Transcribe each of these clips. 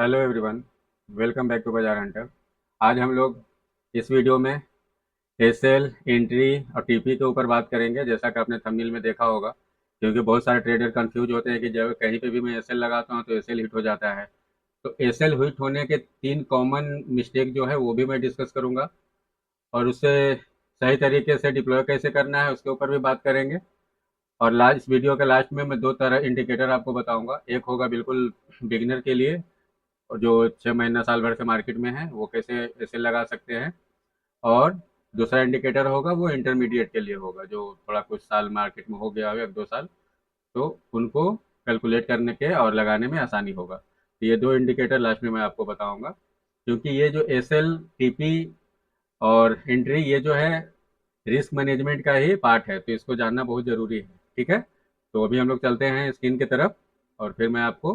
Hello everyone, welcome back to Bazaar hunter. आज हम लोग इस वीडियो में एसएल, एंट्री और टीपी के ऊपर बात करेंगे, जैसा कि आपने थंबनेल में देखा होगा। क्योंकि बहुत सारे ट्रेडर कंफ्यूज होते हैं कि जब कहीं पे भी मैं एसएल लगाता हूं तो एसएल हिट हो जाता है। तो एसएल हिट होने के 3 कॉमन मिस्टेक जो है वो भी मैं डिस्कस करूंगा, और उससे सही तरीके से डिप्लॉय कैसे करना है उसके ऊपर भी बात करेंगे। और लास्ट, इस वीडियो के लास्ट में मैं 2 तरह इंडिकेटर आपको बताऊंगा। एक होगा बिल्कुल बिगिनर के लिए, और जो 6 महीना साल भर से मार्केट में है वो कैसे ऐसे लगा सकते हैं। और दूसरा इंडिकेटर होगा वो इंटरमीडिएट के लिए होगा, जो थोड़ा कुछ साल मार्केट में हो गया हो, 1-2 साल, तो उनको कैलकुलेट करने के और लगाने में आसानी होगा। तो ये 2 इंडिकेटर लास्ट में मैं आपको बताऊंगा, क्योंकि ये जो एस एल, टीपी और एंट्री, ये जो है रिस्क मैनेजमेंट का ही पार्ट है, तो इसको जानना बहुत ज़रूरी है। ठीक है, तो अभी हम लोग चलते हैं स्क्रीन की तरफ, और फिर मैं आपको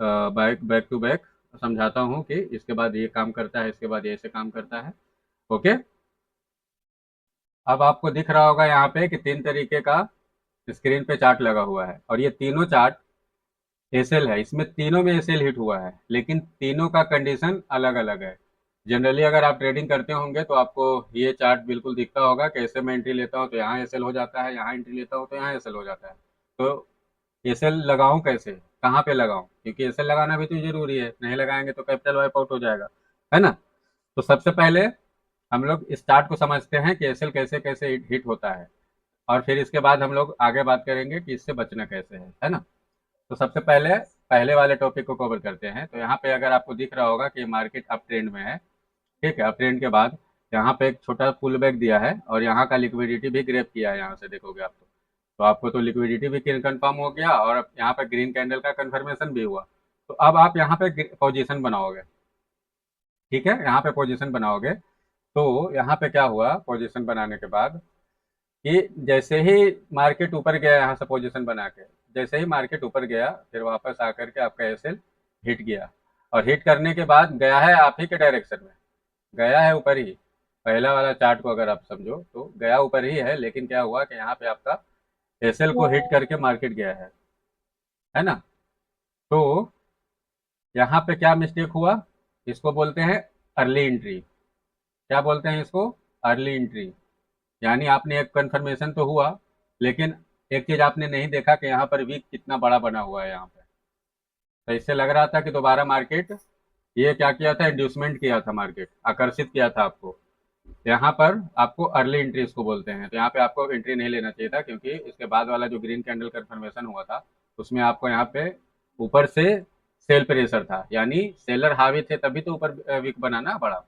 बैक बैक टू बैक समझाता हूँ कि इसके बाद ये काम करता है, इसके बाद ये ऐसे काम करता है। ओके। अब आपको दिख रहा होगा यहाँ पे कि 3 तरीके का स्क्रीन पे चार्ट लगा हुआ है, और ये तीनों चार्ट एसएल है। इसमें तीनों में एसएल हिट हुआ है, लेकिन तीनों का कंडीशन अलग अलग है। जनरली अगर आप ट्रेडिंग करते होंगे तो आपको ये चार्ट बिल्कुल दिखता होगा कि ऐसे मैं एंट्री लेता हूँ तो यहाँ एसएल हो जाता है, यहाँ एंट्री लेता हूँ तो यहाँ एसएल हो जाता है। तो एसएल लगाऊं कैसे, कहाँ पे लगाऊं, क्योंकि एसएल लगाना भी तो जरूरी है, नहीं लगाएंगे तो कैपिटल वाइप आउट हो जाएगा, है ना। तो सबसे पहले हम लोग इस चार्ट को समझते हैं कि एसएल कैसे कैसे हिट होता है, और फिर इसके बाद हम लोग आगे बात करेंगे कि इससे बचना कैसे है ना। तो सबसे पहले पहले वाले टॉपिक को कवर करते हैं। तो यहाँ पे अगर आपको दिख रहा होगा कि मार्केट अप ट्रेंड में है, ठीक है। अप ट्रेंड के बाद यहाँ पे एक छोटा पुल बैक दिया है, और यहाँ का लिक्विडिटी भी ग्रैब किया है, यहाँ से देखोगे आप तो आपको तो लिक्विडिटी भी कंफर्म हो गया, और अब यहाँ पे ग्रीन कैंडल का कंफर्मेशन भी हुआ। तो अब आप यहाँ पे पोजीशन बनाओगे, ठीक है, यहाँ पे पोजीशन बनाओगे। तो यहाँ पे क्या हुआ पोजीशन बनाने के बाद, कि जैसे ही मार्केट ऊपर गया, यहाँ से पोजीशन बना के जैसे ही मार्केट ऊपर गया, फिर वापस आकर के आपका एसएल हिट गया, और हिट करने के बाद गया है आप ही के डायरेक्शन में, गया है ऊपर ही। पहला वाला चार्ट को अगर आप समझो तो गया ऊपर ही है, लेकिन क्या हुआ कि यहाँ पे आपका एसएल को हिट करके मार्केट गया है ना। तो यहाँ पे क्या मिस्टेक हुआ, इसको बोलते हैं अर्ली एंट्री। क्या बोलते हैं इसको, अर्ली एंट्री। यानी आपने एक कंफर्मेशन तो हुआ, लेकिन एक चीज आपने नहीं देखा कि यहाँ पर वीक कितना बड़ा बना हुआ है यहाँ पे। तो इससे लग रहा था कि दोबारा मार्केट, ये क्या किया था, इंड्यूसमेंट किया था, मार्केट आकर्षित किया था आपको। यहाँ पर आपको अर्ली एंट्री इसको बोलते हैं। तो यहाँ पे आपको एंट्री नहीं लेना चाहिए था, क्योंकि इसके बाद वाला जो ग्रीन कैंडल कंफर्मेशन हुआ था उसमें आपको यहाँ पे ऊपर से सेल प्रेशर था, यानी सेलर हावी थे, तभी तो ऊपर वीक बनाना बड़ा।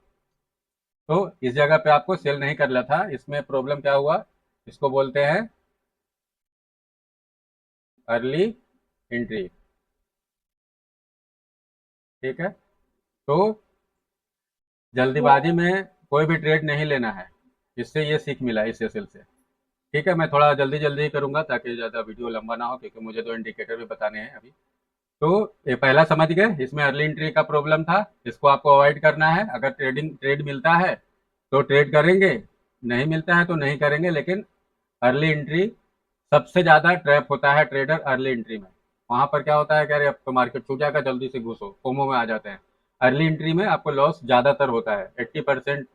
तो इस जगह पे आपको सेल नहीं करना था। इसमें प्रॉब्लम क्या हुआ, इसको बोलते हैं अर्ली एंट्री। ठीक है, तो जल्दीबाजी में कोई भी ट्रेड नहीं लेना है, इससे ये सीख मिला इस सेशन से। ठीक है, मैं थोड़ा जल्दी जल्दी करूंगा ताकि ज़्यादा वीडियो लंबा ना हो, क्योंकि मुझे तो इंडिकेटर भी बताने हैं अभी। तो ये पहला समझ गए, इसमें अर्ली एंट्री का प्रॉब्लम था, इसको आपको अवॉइड करना है। अगर ट्रेड मिलता है तो ट्रेड करेंगे, नहीं मिलता है तो नहीं करेंगे, लेकिन अर्ली एंट्री सबसे ज़्यादा ट्रैप होता है ट्रेडर अर्ली एंट्री में। वहां पर क्या होता है कि अरे अब तो मार्केट छू जाएगा, जल्दी से घुसो, फोमो में आ जाते हैं। अर्ली एंट्री में आपको लॉस ज़्यादातर होता है, 80%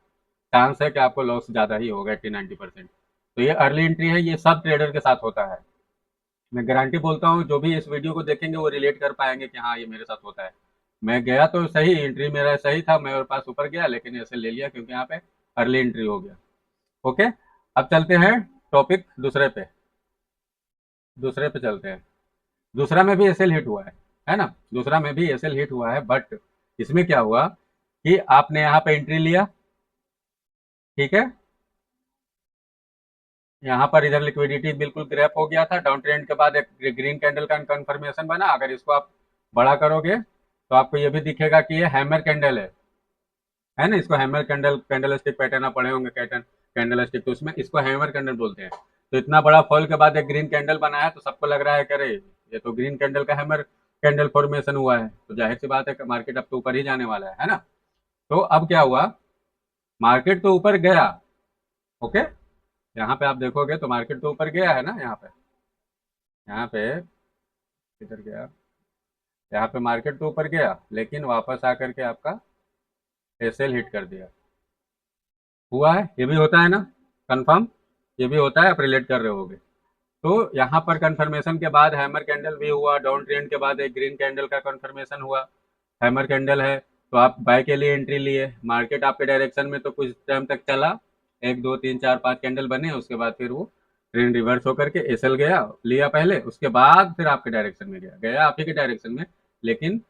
चांस है कि आपको लॉस ज़्यादा ही होगा, 80-90%। तो ये अर्ली एंट्री है, ये सब ट्रेडर के साथ होता है। मैं गारंटी बोलता हूँ, जो भी इस वीडियो को देखेंगे वो रिलेट कर पाएंगे कि हाँ ये मेरे साथ होता है। मैं गया तो सही, एंट्री मेरा सही था, मैं और पास ऊपर गया, लेकिन ऐसे ले लिया क्योंकि यहाँ पे अर्ली एंट्री हो गया। ओके, अब चलते हैं टॉपिक दूसरे पे चलते हैं। दूसरा में भी एसएल हिट हुआ है ना। दूसरा में भी एसएल हिट हुआ है, बट इसमें क्या हुआ कि आपने यहाँ पे एंट्री लिया, ठीक है। यहाँ पर इधर लिक्विडिटी बिल्कुल ग्रैप हो गया था, डाउन ट्रेंड के बाद एक ग्रीन कैंडल का कंफर्मेशन बना। अगर इसको आप बड़ा करोगे तो आपको ये भी दिखेगा कि ये हैमर कैंडल है ना। इसको hammer candle, candle stick pattern आप पढ़े होंगे, कैंडल स्टिक, तो उसमें इसको हैमर कैंडल बोलते हैं। तो इतना बड़ा फॉल के बाद एक ग्रीन कैंडल बना है, तो सबको लग रहा है कि अरे ये तो ग्रीन कैंडल का हैमर कैंडल फॉर्मेशन हुआ है, तो जाहिर सी बात है कि मार्केट अब तो ऊपर ही जाने वाला है ना। तो अब क्या हुआ, मार्केट तो ऊपर गया, ओके। यहाँ पे आप देखोगे तो मार्केट तो ऊपर गया है ना। यहाँ पे किधर गया, यहाँ पे मार्केट तो ऊपर गया लेकिन वापस आकर के आपका एसएल हिट कर दिया। हुआ है, ये भी होता है ना, कंफर्म, ये भी होता है, आप रिलेट कर रहे होगे। तो यहाँ पर कंफर्मेशन के बाद हैमर कैंडल भी हुआ, डाउन ट्रेंड के बाद एक ग्रीन कैंडल का कंफर्मेशन हुआ, हैमर कैंडल है, तो आप बाय के लिए एंट्री लिए, मार्केट आपके डायरेक्शन में तो कुछ टाइम तक चला, एक दो तीन चार पांच कैंडल बने, उसके बाद फिर वो ट्रेंड रिवर्स होकर के एसएल गया, लिया पहले, उसके बाद फिर आपके डायरेक्शन में गया, गया आप ही के डायरेक्शन में, लेकिन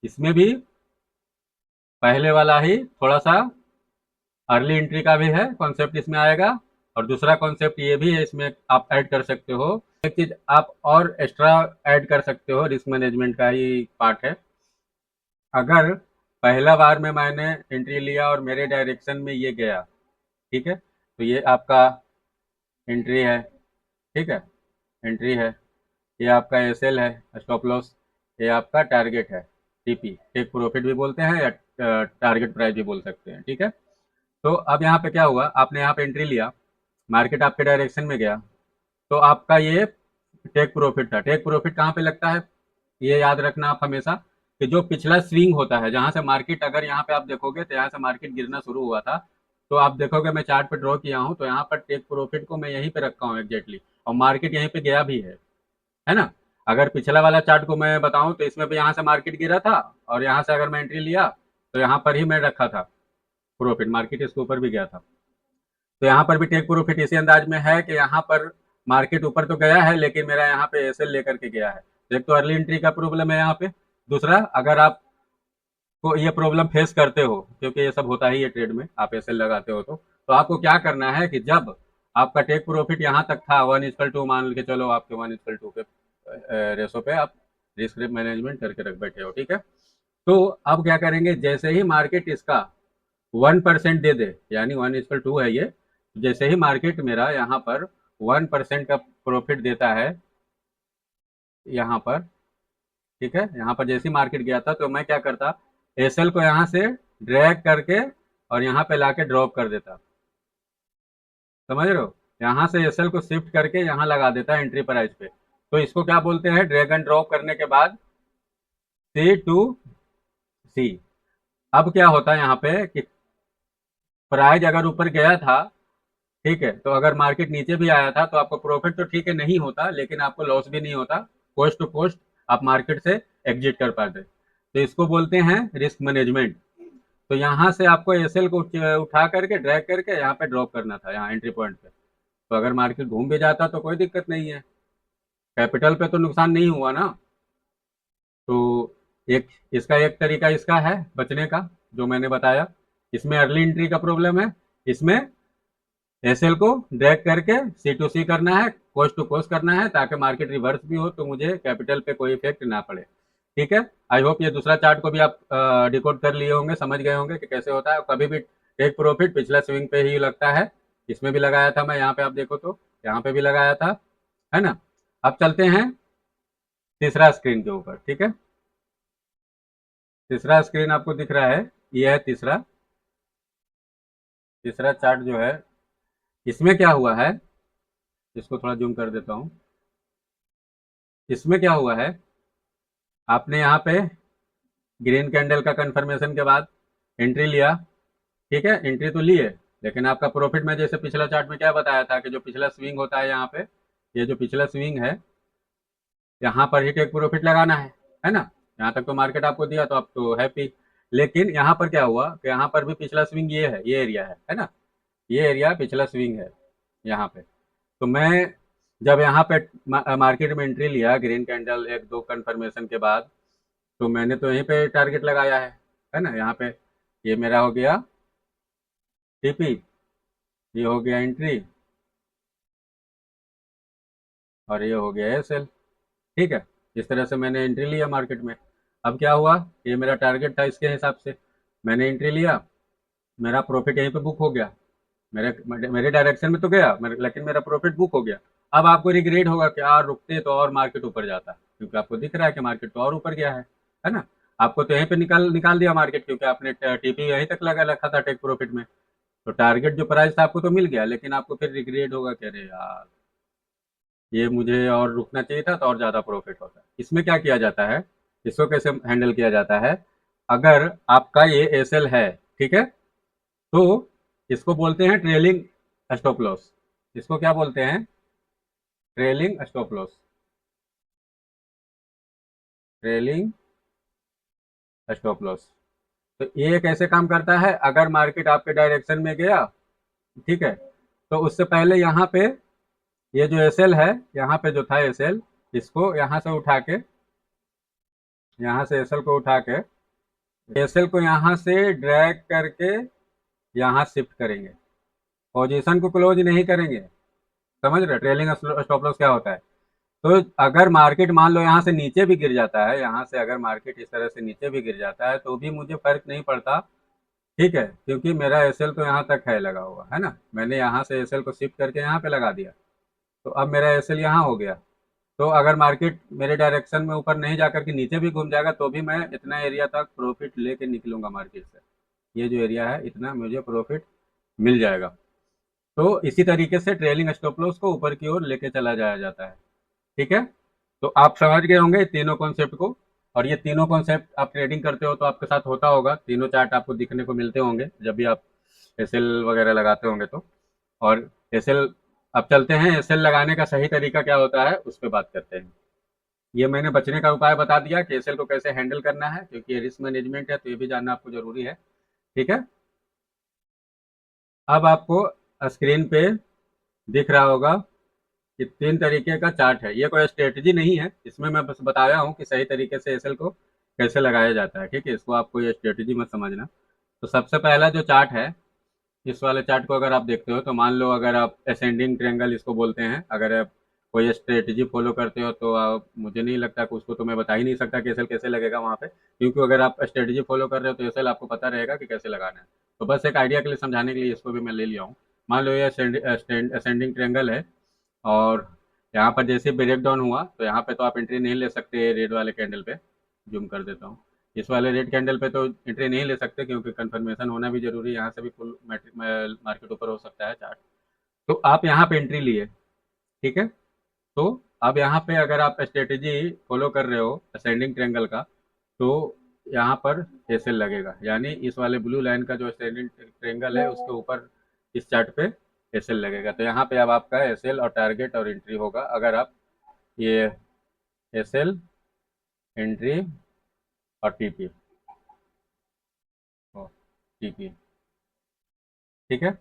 इसमें भी पहले वाला ही थोड़ा सा अर्ली एंट्री का भी है कॉन्सेप्ट इसमें आएगा, और दूसरा कॉन्सेप्ट ये भी है इसमें आप ऐड कर सकते हो, एक चीज आप और एक्स्ट्रा ऐड कर सकते हो, रिस्क मैनेजमेंट का ही पार्ट है। अगर पहला बार में मैंने एंट्री लिया और मेरे डायरेक्शन में ये गया, ठीक है, तो ये आपका एंट्री है, ठीक है, एंट्री है, ये आपका एसएल है, स्टॉप लॉस, ये आपका टारगेट है, टीपी, टेक प्रॉफिट भी बोलते हैं या टारगेट प्राइस भी बोल सकते हैं, ठीक है। तो अब यहाँ पे क्या हुआ, आपने यहाँ पे एंट्री लिया, मार्केट आपके डायरेक्शन में गया, तो आपका ये टेक प्रॉफिट था। टेक प्रॉफिट कहाँ पे लगता है, ये याद रखना आप हमेशा, कि जो पिछला स्विंग होता है, जहां से मार्केट, अगर यहाँ पे आप देखोगे तो यहाँ से मार्केट गिरना शुरू हुआ था, तो आप देखोगे मैं चार्ट पे ड्रॉ किया हूँ, तो यहाँ पर टेक प्रॉफिट को मैं यहीं पे रखा हूँ एग्जैक्टली, और मार्केट यहीं पे गया भी है ना। अगर पिछला वाला चार्ट को मैं बताऊं तो इसमें भी यहाँ से मार्केट गिरा था, और यहाँ से अगर मैं एंट्री लिया तो यहाँ पर ही मैं रखा था प्रॉफिट, मार्केट इसके ऊपर भी गया था। तो यहाँ पर भी टेक प्रॉफिट इसी अंदाज में है कि यहाँ पर मार्केट ऊपर तो गया है लेकिन मेरा यहाँ पे एसएल लेकर के गया है। तो एक तो अर्ली एंट्री का प्रॉब्लम है यहाँ पे, दूसरा अगर आप को ये प्रॉब्लम फेस करते हो, क्योंकि ये सब होता ही है ट्रेड में, आप एसएल लगाते हो तो आपको क्या करना है कि जब आपका टेक प्रॉफिट यहाँ तक था 1:2, मान के चलो आपके 1:2 पे रेशो पे आप रिस्क मैनेजमेंट करके रख बैठे हो, ठीक है। तो अब क्या करेंगे, जैसे ही मार्केट इसका 1% दे दे, यानी 1:2 है ये, जैसे ही मार्केट मेरा यहाँ पर 1% का प्रॉफिट देता है यहाँ पर, ठीक है, यहाँ पर जैसे ही मार्केट गया था तो मैं क्या करता, एसएल को यहाँ से ड्रैग करके और यहाँ पे लाके ड्रॉप कर देता, समझ रहे हो, यहाँ से एसएल को शिफ्ट करके यहाँ लगा देता एंट्री प्राइस पे। तो इसको क्या बोलते हैं, ड्रैग एंड ड्रॉप करने के बाद सी टू सी। अब क्या होता है यहाँ पे कि प्राइस अगर ऊपर गया था, ठीक है, तो अगर मार्केट नीचे भी आया था तो आपको प्रॉफिट तो ठीक है नहीं होता, लेकिन आपको लॉस भी नहीं होता, कोस्ट टू कोस्ट आप मार्केट से एग्जिट कर पाते। तो इसको बोलते हैं रिस्क मैनेजमेंट। तो यहाँ से आपको एसएल को उठा करके ड्रैग करके यहाँ पे ड्रॉप करना था, यहाँ एंट्री पॉइंट पे। तो अगर मार्केट घूम भी जाता तो कोई दिक्कत नहीं है, कैपिटल पे तो नुकसान नहीं हुआ ना। तो एक इसका एक तरीका इसका है बचने का, जो मैंने बताया, इसमें अर्ली एंट्री का प्रॉब्लम है, इसमें एसएल को ड्रैग करके सी टू सी करना है, कोस्ट टू कोस्ट करना है, ताकि मार्केट रिवर्स भी हो तो मुझे कैपिटल पे कोई इफेक्ट ना पड़े, ठीक है। आई होप ये दूसरा चार्ट को भी आप डिकोड कर लिए होंगे, समझ गए होंगे कि कैसे होता है। कभी भी टेक प्रॉफिट पिछला स्विंग पे ही लगता है, इसमें भी लगाया था मैं, यहाँ पे आप देखो तो यहाँ पे भी लगाया था, है ना। अब चलते हैं तीसरा स्क्रीन के ऊपर, ठीक है। तीसरा स्क्रीन आपको दिख रहा है, ये है तीसरा, तीसरा चार्ट जो है, इसमें क्या हुआ है, इसको थोड़ा जूम कर देता हूँ। इसमें क्या हुआ है, आपने यहाँ पे ग्रीन कैंडल का कंफर्मेशन के बाद एंट्री लिया, ठीक है, एंट्री तो लिए, लेकिन आपका प्रॉफिट में जैसे पिछला चार्ट में क्या बताया था कि जो पिछला स्विंग होता है यहाँ पे, ये जो पिछला स्विंग है, यहाँ पर ही टेक प्रॉफिट लगाना है ना। यहाँ तक तो मार्केट आपको दिया तो आप तो हैप्पी, लेकिन यहाँ पर क्या हुआ कि यहाँ पर भी पिछला स्विंग ये है, ये एरिया है ना, ये एरिया पिछला स्विंग है यहाँ पे। तो मैं जब यहाँ पे मार्केट में एंट्री लिया ग्रीन कैंडल एक दो कंफर्मेशन के बाद, तो मैंने तो यहीं पे टारगेट लगाया है ना, यहाँ पे ये मेरा हो गया टीपी, ये हो गया एंट्री, और ये हो गया एसएल, ठीक है। इस तरह से मैंने एंट्री लिया मार्केट में। अब क्या हुआ, ये मेरा टारगेट था, इसके हिसाब से मैंने एंट्री लिया, मेरा प्रॉफिट यहीं पे बुक हो गया, मेरे मेरे डायरेक्शन में तो गया लेकिन मेरा प्रॉफिट बुक हो गया। अब आपको रिग्रेट होगा कि यार रुकते तो और मार्केट ऊपर जाता, क्योंकि आपको दिख रहा है कि मार्केट तो और ऊपर गया है ना। आपको तो यहीं पे निकाल निकाल दिया मार्केट, क्योंकि आपने टीपी यहीं तक लगा रखा था टेक प्रॉफिट में। तो टारगेट जो प्राइस था आपको तो मिल गया, लेकिन आपको फिर रिग्रेट होगा कि अरे यार ये मुझे और रुकना चाहिए था तो और ज़्यादा प्रॉफिट होता। इसमें क्या किया जाता है, इसको कैसे हैंडल किया जाता है, अगर आपका ये एसएल है, ठीक है, तो इसको बोलते हैं ट्रेलिंग स्टॉप लॉस। इसको क्या बोलते हैं? Trailing stop loss. Trailing stop loss. तो ये कैसे काम करता है? अगर मार्केट आपके डायरेक्शन में गया, ठीक है, तो उससे पहले यहाँ पे ये जो एसएल है, यहाँ पे जो था एसएल, इसको यहाँ से उठा के, यहाँ से एसएल को उठा के, एसएल को यहाँ से ड्रैग करके यहाँ शिफ्ट करेंगे, पोजीशन को क्लोज नहीं करेंगे। समझ रहे? ट्रेलिंग स्टॉप लॉस क्या होता है? तो अगर मार्केट मान लो यहाँ से नीचे भी गिर जाता है, यहाँ से अगर मार्केट इस तरह से नीचे भी गिर जाता है तो भी मुझे फर्क नहीं पड़ता, ठीक है, क्योंकि मेरा एसएल तो यहाँ तक है लगा हुआ है ना, मैंने यहाँ से एसएल को शिफ्ट करके यहाँ पे लगा दिया, तो अब मेरा एसएल यहाँ हो गया। तो अगर मार्केट मेरे डायरेक्शन में ऊपर नहीं जाकर के नीचे भी घूम जाएगा तो भी मैं इतना एरिया तक प्रॉफिट लेके निकलूंगा मार्केट से। ये जो एरिया है इतना मुझे प्रॉफिट मिल जाएगा। तो इसी तरीके से ट्रेलिंग स्टॉप लॉस को ऊपर की ओर लेके चला जाया जाता है। ठीक है, तो आप समझ गए होंगे तीनों कॉन्सेप्ट को। और ये तीनों कॉन्सेप्ट आप ट्रेडिंग करते हो तो आपके साथ होता होगा, तीनों चार्ट आपको दिखने को मिलते होंगे जब भी आप एसएल वगैरह लगाते होंगे तो। और एसएल, अब चलते हैं एसएल लगाने का सही तरीका क्या होता है उस पर बात करते हैं। ये मैंने बचने का उपाय बता दिया कि एसएल को कैसे हैंडल करना है, क्योंकि ये रिस्क मैनेजमेंट है तो ये भी जानना आपको जरूरी है। ठीक है, अब आपको स्क्रीन पे दिख रहा होगा कि तीन तरीके का चार्ट है। ये कोई स्ट्रेटजी नहीं है, इसमें मैं बस बताया हूँ कि सही तरीके से एसएल को कैसे लगाया जाता है। ठीक है, इसको आपको ये स्ट्रेटजी मत समझना। तो सबसे पहला जो चार्ट है, इस वाले चार्ट को अगर आप देखते हो तो मान लो अगर आप असेंडिंग ट्रायंगल इसको बोलते हैं, अगर आप कोई स्ट्रेटजी फॉलो करते हो तो आप, मुझे नहीं लगता कि उसको तो मैं बता ही नहीं सकता कि एसएल कैसे लगेगा वहाँ पे, क्योंकि अगर आप स्ट्रेटजी फॉलो कर रहे हो तो एसएल आपको पता रहेगा कि कैसे लगाना है। तो बस एक आइडिया के लिए समझाने के लिए इसको भी मैं ले लिया हूँ। मान लो ये असेंडिंग ट्रायंगल है, और यहाँ पर जैसे ब्रेक डाउन हुआ तो यहाँ पे तो आप एंट्री नहीं ले सकते रेड वाले कैंडल पे। जूम कर देता हूँ, इस वाले रेड कैंडल पे तो एंट्री नहीं ले सकते क्योंकि कंफर्मेशन होना भी जरूरी है, यहाँ से भी फुल मार्केट ऊपर हो सकता है चार्ट। तो आप यहाँ पे एंट्री लिए, ठीक है, तो अब यहाँ पे अगर आप स्ट्रेटेजी फॉलो कर रहे हो असेंडिंग ट्रायंगल का, तो यहाँ पर एसएल लगेगा, यानी इस वाले ब्लू लाइन का जो असेंडिंग ट्रायंगल है उसके ऊपर इस चार्ट पे एसएल लगेगा। तो यहाँ पे अब आपका एसएल और टारगेट और एंट्री होगा, अगर आप ये एसएल, एंट्री और टीपी, टीपी, ठीक है।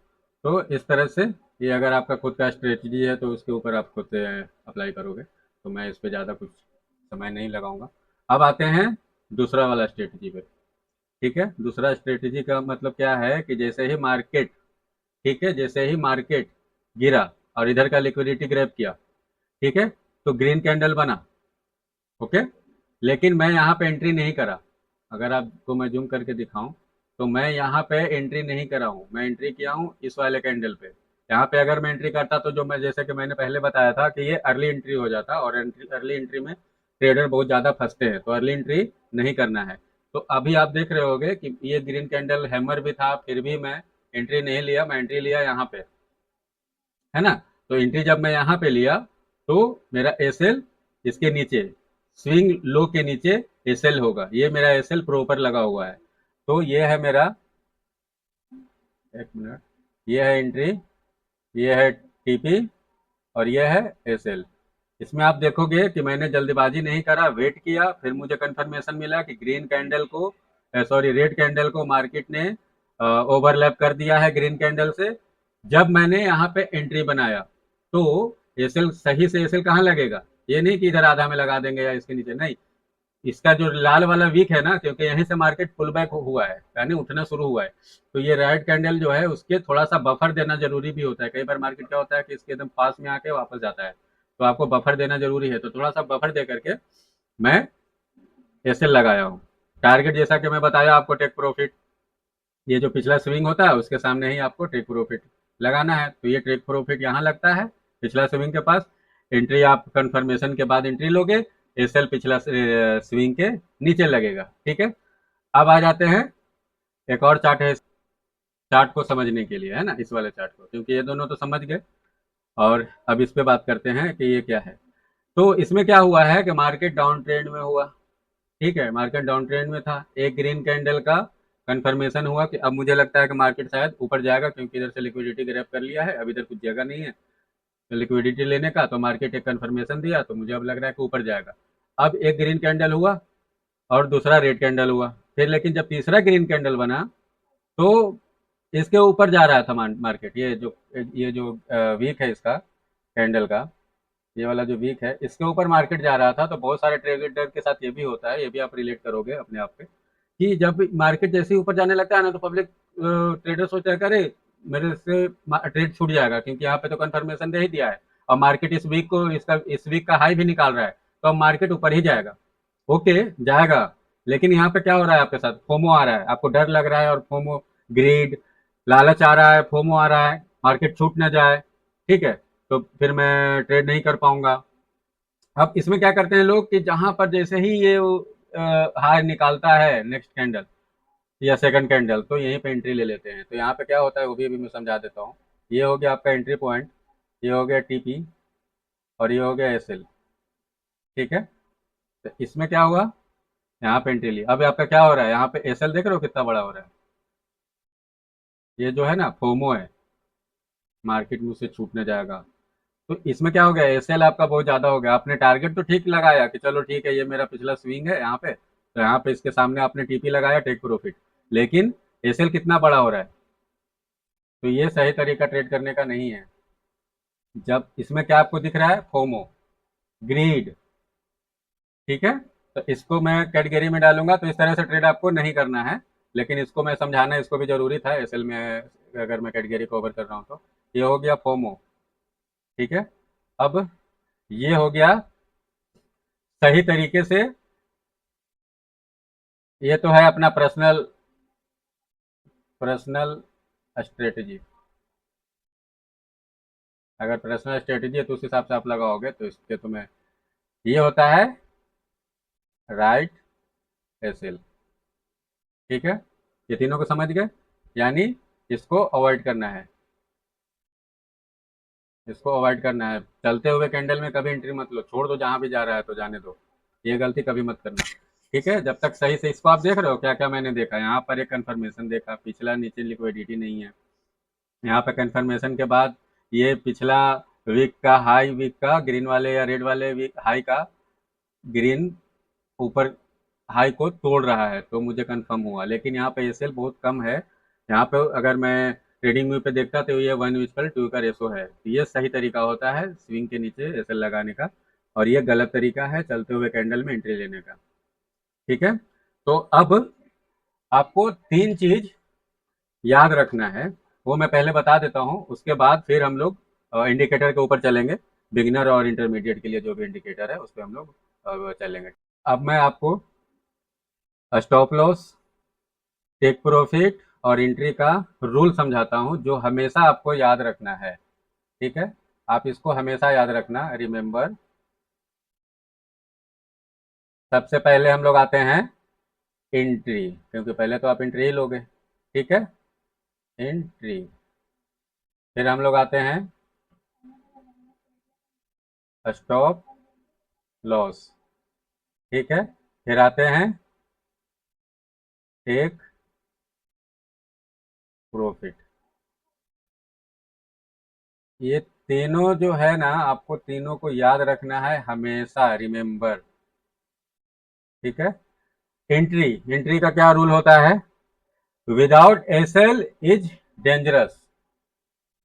तो इस तरह से ये अगर आपका खुद का स्ट्रेटजी है तो उसके ऊपर आप खुद से अप्लाई करोगे, तो मैं इस पे ज़्यादा कुछ समय नहीं लगाऊंगा। अब आते हैं दूसरा वाला स्ट्रेटजी पे। ठीक है, दूसरा स्ट्रेटजी का मतलब क्या है कि जैसे ही मार्केट, ठीक है, जैसे ही मार्केट गिरा और इधर का लिक्विडिटी ग्रैब किया, ठीक है, तो ग्रीन कैंडल बना, ओके, लेकिन मैं यहाँ पे एंट्री नहीं करा। अगर आपको मैं जूम करके दिखाऊं तो मैं यहाँ पे एंट्री नहीं करा हूँ, मैं एंट्री किया हूँ इस वाले कैंडल पे। यहाँ पे अगर मैं एंट्री करता तो जो मैं, जैसे कि मैंने पहले बताया था कि ये अर्ली एंट्री हो जाता, और अर्ली एंट्री में ट्रेडर बहुत ज़्यादा फंसते हैं, तो अर्ली एंट्री नहीं करना है। तो अभी आप देख रहे होगे कि ये ग्रीन कैंडल हैमर भी था, फिर भी मैं एंट्री नहीं लिया, मैं एंट्री लिया यहाँ पे, है ना। तो एंट्री जब मैं यहाँ पे लिया तो मेरा एसएल इसके नीचे, स्विंग लो के नीचे एसएल होगा, ये मेरा एसएल प्रॉपर लगा हुआ है। तो ये है मेरा, एक मिनट, ये है एंट्री, ये है टीपी, और ये है एसएल। इसमें आप देखोगे कि मैंने जल्दबाजी नहीं करा, वेट किया, फिर मुझे कंफर्मेशन मिला कि ग्रीन कैंडल को, सॉरी, रेड कैंडल को मार्केट ने ओवरलैप कर दिया है ग्रीन कैंडल से। जब मैंने यहाँ पे एंट्री बनाया तो एसएल सही से, एसएल कहाँ लगेगा, ये नहीं कि इधर आधा में लगा देंगे या इसके नीचे, नहीं, इसका जो लाल वाला वीक है ना, क्योंकि यहीं से मार्केट पुल बैक हुआ है, यानी उठना शुरू हुआ है, तो ये रेड कैंडल जो है उसके थोड़ा सा बफर देना जरूरी भी होता है। कई बार मार्केट क्या होता है कि इसके एकदम पास में आके वापस जाता है, तो आपको बफर देना जरूरी है, तो थोड़ा सा बफर दे करके मैं एसएल लगाया हूँ। टारगेट जैसा कि मैं बताया आपको, टेक प्रॉफिट, ये जो पिछला स्विंग होता है उसके सामने ही आपको टेक प्रॉफिट लगाना है, तो ये टेक प्रॉफिट यहाँ लगता है पिछला स्विंग के पास। एंट्री आप कंफर्मेशन के बाद एंट्री लोगे, एसएल पिछला स्विंग के नीचे लगेगा। ठीक है, अब आ जाते हैं, एक और चार्ट है चार्ट को समझने के लिए, है ना, इस वाले चार्ट को, क्योंकि ये दोनों तो समझ गए, और अब इस पे बात करते हैं कि ये क्या है। तो इसमें क्या हुआ है कि मार्केट डाउन ट्रेंड में हुआ, ठीक है, मार्केट डाउन ट्रेंड में था, एक ग्रीन कैंडल का कंफर्मेशन हुआ कि अब मुझे लगता है कि मार्केट शायद ऊपर जाएगा, क्योंकि इधर से लिक्विडिटी ग्रैब कर लिया है, अब इधर कुछ जगह नहीं है लिक्विडिटी लेने का, तो मार्केट एक कंफर्मेशन दिया, तो मुझे अब लग रहा है कि ऊपर जाएगा। अब एक ग्रीन कैंडल हुआ और दूसरा रेड कैंडल हुआ, फिर लेकिन जब तीसरा ग्रीन कैंडल बना तो इसके ऊपर जा रहा था मार्केट। ये जो वीक है इसका कैंडल का, ये वाला जो वीक है इसके ऊपर मार्केट जा रहा था। तो बहुत सारे ट्रेडर के साथ ये भी होता है, ये भी आप रिलेट करोगे अपने आप पे, कि जब मार्केट जैसे ही ऊपर जाने लगता है ना, तो पब्लिक ट्रेडर सोचता है कि अरे मेरे से ट्रेड छूट जाएगा, क्योंकि यहाँ पे तो कंफर्मेशन दे ही दिया है और मार्केट इस वीक का हाई भी निकाल रहा है, तो अब मार्केट ऊपर ही जाएगा। ओके, जाएगा, लेकिन यहाँ पे क्या हो रहा है आपके साथ, फोमो आ रहा है, आपको डर लग रहा है, और फोमो, ग्रीड, लालच आ रहा है, फोमो आ रहा है, मार्केट छूट ना जाए, ठीक है, तो फिर मैं ट्रेड नहीं कर पाऊंगा। अब इसमें क्या करते हैं लोग कि जहां पर जैसे ही ये हाई निकालता है नेक्स्ट कैंडल या सेकंड कैंडल, तो यहीं पे एंट्री ले लेते हैं। तो यहाँ पे क्या होता है वो भी अभी मैं समझा देता हूँ। ये हो गया आपका एंट्री पॉइंट, ये हो गया टीपी, और ये हो गया एसएल, ठीक है। तो इसमें क्या हुआ, यहाँ पे एंट्री ली, अब आपका क्या हो रहा है, यहाँ पे एसएल देख रहे हो कितना बड़ा हो रहा है, ये जो है ना फोमो है, मार्केट मुझसे छूटने जाएगा। तो इसमें क्या हो गया, एसएल आपका बहुत ज्यादा हो गया। आपने टारगेट तो ठीक लगाया कि चलो ठीक है, ये मेरा पिछला स्विंग है यहाँ पे, तो यहाँ पे इसके सामने आपने टीपी लगाया, टेक प्रॉफिट, लेकिन एसएल कितना बड़ा हो रहा है, तो ये सही तरीका ट्रेड करने का नहीं है। जब इसमें क्या आपको दिख रहा है, फोमो, ग्रीड, ठीक है, तो इसको मैं कैटेगरी में डालूंगा, तो इस तरह से ट्रेड आपको नहीं करना है, लेकिन इसको मैं समझाना इसको भी जरूरी था एसएल में, अगर मैं कैटेगरी कवर कर रहा हूँ तो। ये हो गया फोमो, ठीक है। अब ये हो गया सही तरीके से, ये तो है अपना पर्सनल पर्सनल स्ट्रेटजी। अगर पर्सनल स्ट्रेटजी है तो उस हिसाब से आप लगाओगे, तो इसके तुम्हें ये होता है राइट एसएल, ठीक है। ये तीनों को समझ गए, यानी इसको अवॉइड करना है, इसको अवॉइड करना है। चलते हुए कैंडल में कभी एंट्री मत लो, छोड़ दो, जहां भी जा रहा है तो जाने दो, ये गलती कभी मत करना, ठीक है। जब तक सही से इसको आप देख रहे हो, क्या क्या मैंने देखा, यहाँ पर एक कंफर्मेशन देखा, पिछला नीचे लिक्विडिटी नहीं है, यहाँ पे कंफर्मेशन के बाद ये पिछला वीक का हाई, वीक का ग्रीन वाले या रेड वाले वीक हाई का ग्रीन ऊपर हाई को तोड़ रहा है, तो मुझे कंफर्म हुआ। लेकिन यहाँ पे एसएल बहुत कम है, यहाँ पे अगर मैं ट्रेडिंग व्यू पे देखता तो ये 1:2 का रेशो है, तो ये सही तरीका होता है स्विंग के नीचे एसएल लगाने का, और ये गलत तरीका है चलते हुए कैंडल में एंट्री लेने का, ठीक है। तो अब आपको तीन चीज याद रखना है, वो मैं पहले बता देता हूँ, उसके बाद फिर हम लोग इंडिकेटर के ऊपर चलेंगे, बिगिनर और इंटरमीडिएट के लिए जो भी इंडिकेटर है उस पर हम लोग चलेंगे। अब मैं आपको स्टॉप लॉस, टेक प्रॉफिट और एंट्री का रूल समझाता हूँ, जो हमेशा आपको याद रखना है, ठीक है। आप इसको हमेशा याद रखना, रिमेंबर। सबसे पहले हम लोग आते हैं एंट्री, क्योंकि पहले तो आप एंट्री ही लोगे, ठीक है, एंट्री। फिर हम लोग आते हैं स्टॉप लॉस, ठीक है। फिर आते हैं टेक प्रॉफिट। ये तीनों जो है ना, आपको तीनों को याद रखना है हमेशा, रिमेंबर, ठीक है। एंट्री, एंट्री का क्या रूल होता है, विदाउट एसएल इज डेंजरस।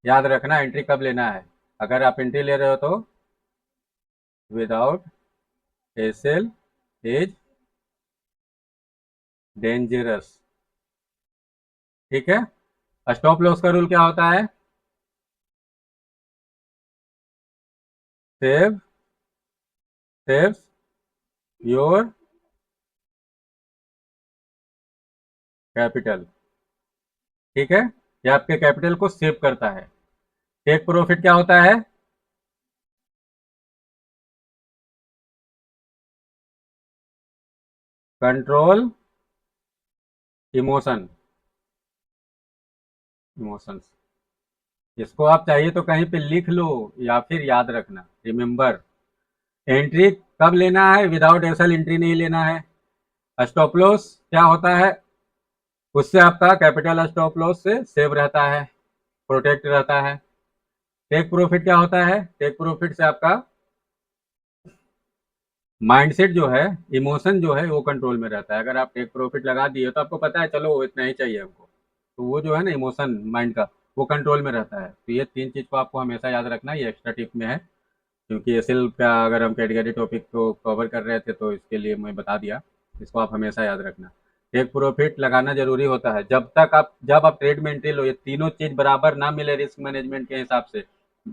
याद रखना एंट्री कब लेना है, अगर आप एंट्री ले रहे हो तो विदाउट एसएल इज डेंजरस, ठीक है। स्टॉप लॉस का रूल क्या होता है, सेव सेव्स योर कैपिटल, ठीक है, ये आपके कैपिटल को सेव करता है। टेक प्रॉफिट क्या होता है, कंट्रोल इमोशन, इमोशंस। इसको आप चाहिए तो कहीं पे लिख लो या फिर याद रखना, रिमेंबर। एंट्री कब लेना है, विदाउट एसएल एंट्री नहीं लेना है, स्टॉप लॉस क्या होता है, उससे आपका कैपिटल स्टॉप लॉस से सेव रहता है, प्रोटेक्ट रहता है। टेक प्रॉफिट क्या होता है, टेक प्रॉफिट से आपका माइंडसेट जो है, इमोशन जो है वो कंट्रोल में रहता है। अगर आप टेक प्रॉफिट लगा दिए तो आपको पता है चलो वो इतना ही चाहिए हमको, तो वो जो है ना इमोशन माइंड का, वो कंट्रोल में रहता है। तो ये तीन चीज़ को आपको हमेशा याद रखना, ये एक्स्ट्रा टिप में है, क्योंकि एसएल का अगर हम कैटेगरी टॉपिक को कवर कर रहे थे तो इसके लिए मैं बता दिया। इसको आप हमेशा याद रखना। टेक प्रॉफिट लगाना जरूरी होता है जब आप ट्रेड में एंट्री लो, ये तीनों चीज बराबर ना मिले रिस्क मैनेजमेंट के हिसाब से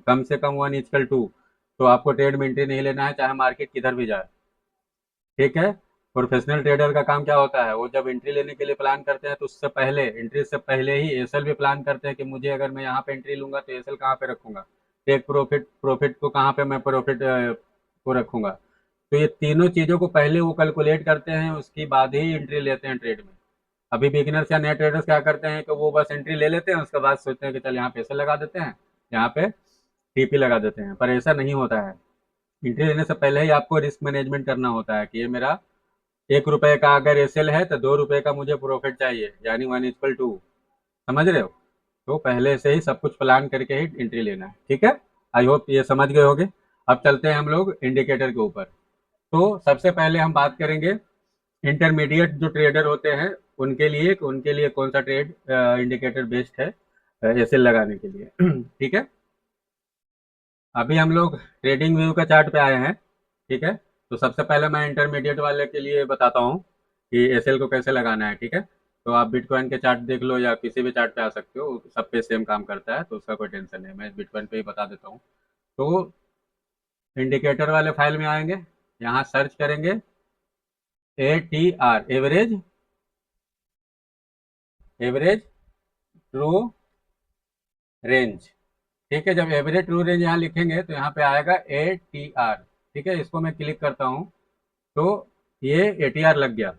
कम 1:2, तो आपको ट्रेड में एंट्री नहीं लेना है, चाहे मार्केट किधर भी जाए। ठीक है। प्रोफेशनल ट्रेडर का काम क्या होता है, वो जब एंट्री लेने के लिए प्लान करते हैं तो उससे पहले, एंट्री से पहले ही एसएल भी प्लान करते हैं कि मुझे अगर मैं यहाँ पे एंट्री लूंगा तो एसएल कहाँ पे रखूंगा, टेक प्रॉफिट प्रॉफिट को कहाँ पे मैं प्रॉफिट को रखूंगा। तो ये तीनों चीज़ों को पहले वो कैलकुलेट करते हैं, उसके बाद ही एंट्री लेते हैं ट्रेड में। अभी बिगिनर्स या नए ट्रेडर्स क्या करते हैं कि वो बस एंट्री ले लेते हैं, उसके बाद सोचते हैं कि चल यहाँ पैसे लगा देते हैं, यहाँ पे टीपी लगा देते हैं, पर ऐसा नहीं होता है। एंट्री लेने से पहले ही आपको रिस्क मैनेजमेंट करना होता है कि ये मेरा 1 रुपए का अगर एसएल है तो 2 रुपए का मुझे प्रॉफिट चाहिए, यानी 1:2। समझ रहे हो? तो पहले से ही सब कुछ प्लान करके ही एंट्री लेना है। ठीक है, आई होप ये समझ गए होगे। अब चलते हैं हम लोग इंडिकेटर के ऊपर। तो सबसे पहले हम बात करेंगे इंटरमीडिएट जो ट्रेडर होते हैं उनके लिए कौन सा ट्रेड इंडिकेटर बेस्ट है एसएल लगाने के लिए। ठीक है। अभी हम लोग ट्रेडिंग व्यू का चार्ट पे आए हैं। ठीक है। तो सबसे पहले मैं इंटरमीडिएट वाले के लिए बताता हूँ कि एसएल को कैसे लगाना है। ठीक है। तो आप बिटकॉइन के चार्ट देख लो या किसी भी चार्ट पे आ सकते हो, सब पे सेम काम करता है, तो उसका कोई टेंशन नहीं, मैं बिटकॉइन पे ही बता देता हूँ। तो इंडिकेटर वाले फाइल में आएंगे, यहाँ सर्च करेंगे ATR, average average true range. ठीक है। जब एवरेज ट्रू रेंज यहाँ लिखेंगे तो यहाँ पे आएगा ATR। ठीक है, इसको मैं क्लिक करता हूँ तो ये ATR लग गया।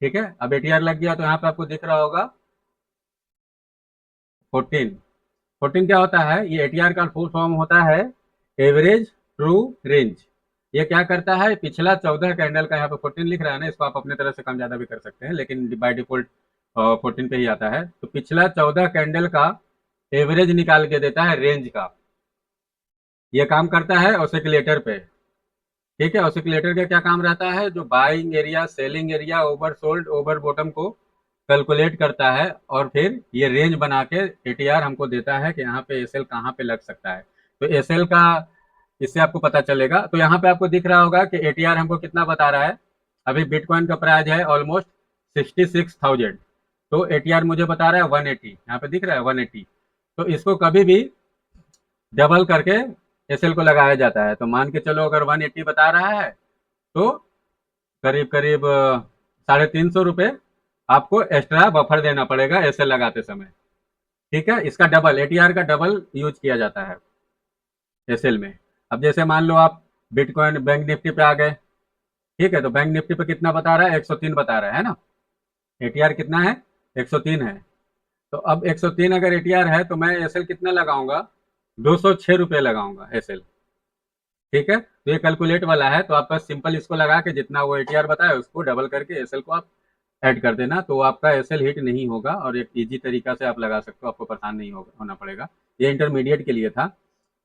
ठीक है, अब ATR लग गया तो यहाँ पे आपको दिख रहा होगा 14। 14 क्या होता है, ये ATR का फुल फॉर्म होता है एवरेज ट्रू रेंज। ये क्या करता है, पिछला 14 कैंडल का, यहाँ पे 14 लिख रहा है ना, इसको आप अपने तरह से कम ज़्यादा भी कर सकते हैं, लेकिन बाय डिफॉल्ट 14 पे ही आता है। तो पिछला 14 कैंडल का एवरेज निकाल के देता है रेंज का। ये काम करता है ऑसिलेटर पे। ठीक है, ऑसिलेटर का क्या काम रहता है, जो buying area, selling area, over sold, over bottom को कैलकुलेट करता है और फिर ये रेंज बना के एटीआर हमको देता है कि यहाँ पे एसएल कहाँ पे लग सकता है। तो एसएल का इससे आपको पता चलेगा। तो यहाँ पे आपको दिख रहा होगा कि एटीआर हमको कितना बता रहा है। अभी बिटकॉइन का प्राइस है ऑलमोस्ट 66,000, तो एटीआर मुझे बता रहा है 180, यहाँ पे दिख रहा है 180। तो इसको कभी भी डबल करके एसएल को लगाया जाता है। तो मान के चलो अगर 180 बता रहा है तो करीब करीब 350 रुपये आपको एक्स्ट्रा बफर देना पड़ेगा एसएल लगाते समय। ठीक है, इसका डबल, एटीआर का डबल यूज किया जाता है एसएल में। अब जैसे मान लो आप बिटकॉइन बैंक निफ्टी पे आ गए। ठीक है, तो बैंक निफ्टी पे कितना बता रहा है, 103 बता रहा है ना, एटीआर कितना है, 103 है। तो अब 103 अगर एटीआर है तो मैं एसएल कितना लगाऊंगा, 206 रुपये लगाऊंगा एसएल। ठीक है, तो ये कैलकुलेट वाला है, तो आप बस सिंपल इसको लगा के जितना वो एटीआर बताया उसको डबल करके एसएल को आप ऐड कर देना, तो आपका एसएल हिट नहीं होगा और एक इजी तरीका से आप लगा सकते हो, आपको परेशान नहीं होना पड़ेगा। ये इंटरमीडिएट के लिए था।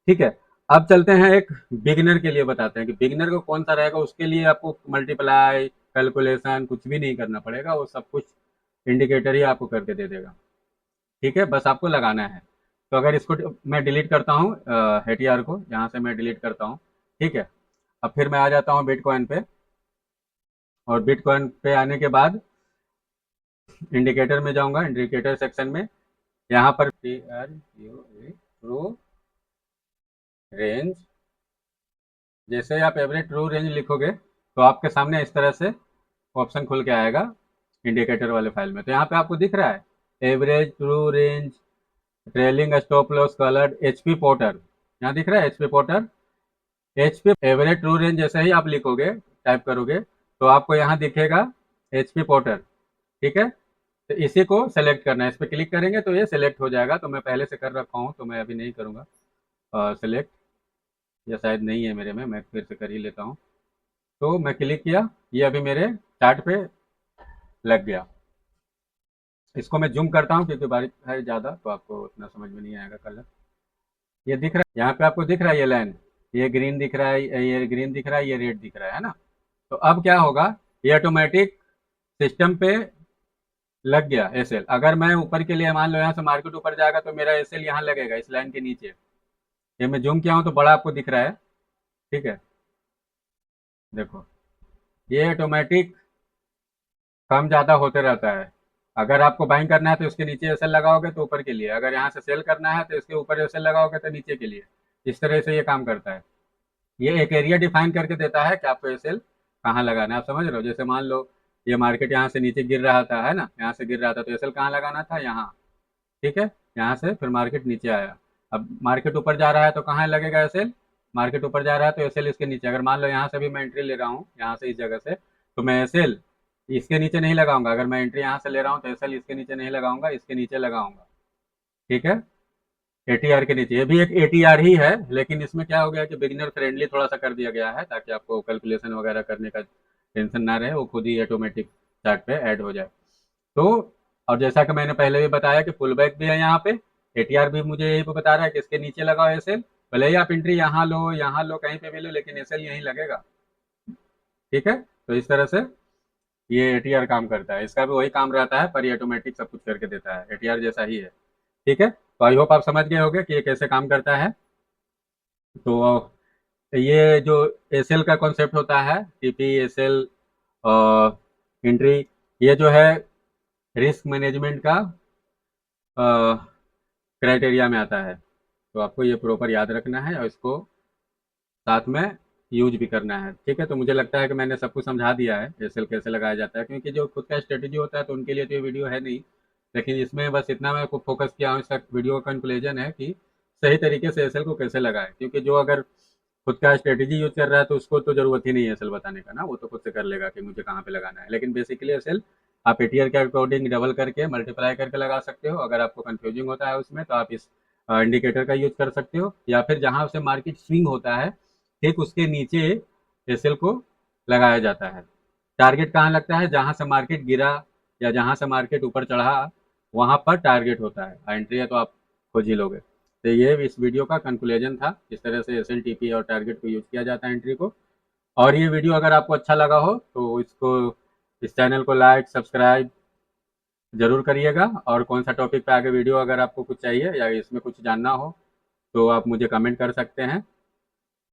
ठीक है। अब चलते हैं एक बिगिनर के लिए, बताते हैं कि बिगिनर को कौन सा रहेगा। उसके लिए आपको मल्टीप्लाई कैलकुलेशन कुछ भी नहीं करना पड़ेगा, वो सब कुछ इंडिकेटर ही आपको करके दे देगा। ठीक है, बस आपको लगाना है। तो अगर इसको मैं डिलीट करता हूँ, एटीआर को यहाँ से मैं डिलीट करता हूँ। ठीक है। अब फिर मैं आ जाता हूँ बिटकॉइन पे, और बिटकॉइन पे आने के बाद इंडिकेटर में जाऊंगा, इंडिकेटर सेक्शन में यहाँ पर ट्रू रेंज, जैसे ही आप एवरेज ट्रू रेंज लिखोगे तो आपके सामने इस तरह से ऑप्शन खुल के आएगा इंडिकेटर वाले फाइल में। तो यहाँ पे आपको दिख रहा है average true range, trailing stop loss coloured, HP porter, यहाँ दिख रहा है HP porter. HP average true range जैसे ही आप लिखोगे, टाइप करोगे, तो आपको यहाँ दिखेगा एचपी पोर्टर। ठीक है, तो इसी को सेलेक्ट करना है, इस पर क्लिक करेंगे तो ये सेलेक्ट हो जाएगा। तो मैं पहले से कर रखा हूँ तो मैं अभी नहीं करूँगा सेलेक्ट, या शायद नहीं है मेरे में, मैं फिर से कर ही लेता हूँ। तो मैं क्लिक किया, ये अभी मेरे चार्ट पे लग गया। इसको मैं जूम करता हूँ क्योंकि बारीक है ज़्यादा, तो आपको उतना समझ में नहीं आएगा कलर। ये दिख रहा है यहाँ पे, आपको दिख रहा है ये लाइन, ये ग्रीन दिख रहा है, ये ग्रीन दिख रहा है, ये रेड दिख रहा है ना। तो अब क्या होगा, ये ऑटोमेटिक सिस्टम पे लग गया एसएल। अगर मैं ऊपर के लिए मान लो यहाँ से मार्केट ऊपर जाएगा तो मेरा एसएल यहाँ लगेगा इस लाइन के नीचे। ये मैं जूम किया हूँ तो बड़ा आपको दिख रहा है, ठीक है। देखो ये ऑटोमेटिक कम ज़्यादा होते रहता है। अगर आपको बाइंग करना है तो इसके नीचे एसएल लगाओगे तो ऊपर के लिए, अगर यहाँ से सेल करना है तो इसके ऊपर एसएल लगाओगे तो नीचे के लिए। इस तरह से ये काम करता है। ये एक एरिया डिफाइन करके देता है कि आपको एसएल कहाँ लगाना है। आप समझ रहे हो, जैसे मान लो ये मार्केट यहाँ से नीचे गिर रहा था, है ना, यहाँ से गिर रहा था तो एसएल कहाँ लगाना था, यहाँ, ठीक है। यहाँ से फिर मार्केट नीचे आया, अब मार्केट ऊपर जा रहा है तो कहाँ लगेगा एसएल, मार्केट ऊपर जा रहा है तो एसएल इसके नीचे। अगर मान लो यहाँ से भी मैं एंट्री ले रहा हूँ यहाँ से इस जगह से, तो मैं एसएल इसके नीचे नहीं लगाऊंगा। अगर मैं एंट्री यहाँ से ले रहा हूँ तो एसएल इसके नीचे नहीं लगाऊंगा, इसके नीचे लगाऊंगा, ठीक है। एटीआर के नीचे, ये भी एक एटीआर ही है, लेकिन इसमें क्या हो गया कि बिगिनर फ्रेंडली थोड़ा सा कर दिया गया है ताकि आपको कैलकुलेशन वगैरह करने का टेंशन ना रहे, वो खुद ही ऑटोमेटिक चार्ट पे ऐड हो जाए। तो और जैसा कि मैंने पहले भी बताया कि फुल बैक भी है यहाँ पे, एटीआर भी मुझे यही पे बता रहा है कि इसके नीचे लगाओ एसएल। भले ही आप एंट्री यहाँ लो कहीं पे भी लो, लेकिन एसएल यहीं लगेगा, ठीक है। तो इस तरह से ये एटीआर काम करता है, इसका भी वही काम रहता है पर ये ऑटोमेटिक सब कुछ करके देता है, एटीआर जैसा ही है, ठीक है। तो आई होप आप समझ गए होंगे कि ये कैसे काम करता है। तो ये जो एसएल का कॉन्सेप्ट होता है, टीपी एसएल एंट्री, ये जो है रिस्क मैनेजमेंट का क्राइटेरिया में आता है। तो आपको ये प्रॉपर याद रखना है और इसको साथ में यूज भी करना है, ठीक है। तो मुझे लगता है कि मैंने सब कुछ समझा दिया है एसएल कैसे लगाया जाता है, क्योंकि जो खुद का स्ट्रेटेजी होता है तो उनके लिए तो ये वीडियो है नहीं, लेकिन इसमें बस इतना मैं फोकस किया हूँ, इसका वीडियो का कंक्लूजन है कि सही तरीके से एसएल को कैसे लगाएं। क्योंकि जो अगर खुद का स्ट्रेटेजी यूज कर रहा है तो उसको तो जरूरत ही नहीं है एसएल बताने का ना, वो तो खुद से कर लेगा कि मुझे कहाँ पे लगाना है। लेकिन बेसिकली एसएल आप एटीआर के अकॉर्डिंग डबल करके मल्टीप्लाई करके लगा सकते हो। अगर आपको कंफ्यूजिंग होता है उसमें तो आप इस इंडिकेटर का यूज कर सकते हो, या फिर जहाँ से मार्केट स्विंग होता है ठीक उसके नीचे एसएल को लगाया जाता है। टारगेट कहाँ लगता है, जहाँ से मार्केट गिरा या जहाँ से मार्केट ऊपर चढ़ा वहाँ पर टारगेट होता है। एंट्री है तो आप खोज ही लोगे। तो ये इस वीडियो का कंक्लूजन था, इस तरह से एस एल टी पी और टारगेट को यूज़ किया जाता है एंट्री को। और ये वीडियो अगर आपको अच्छा लगा हो तो इसको, इस चैनल को लाइक सब्सक्राइब जरूर करिएगा। और कौन सा टॉपिक पे आगे वीडियो अगर आपको कुछ चाहिए या इसमें कुछ जानना हो तो आप मुझे कमेंट कर सकते हैं।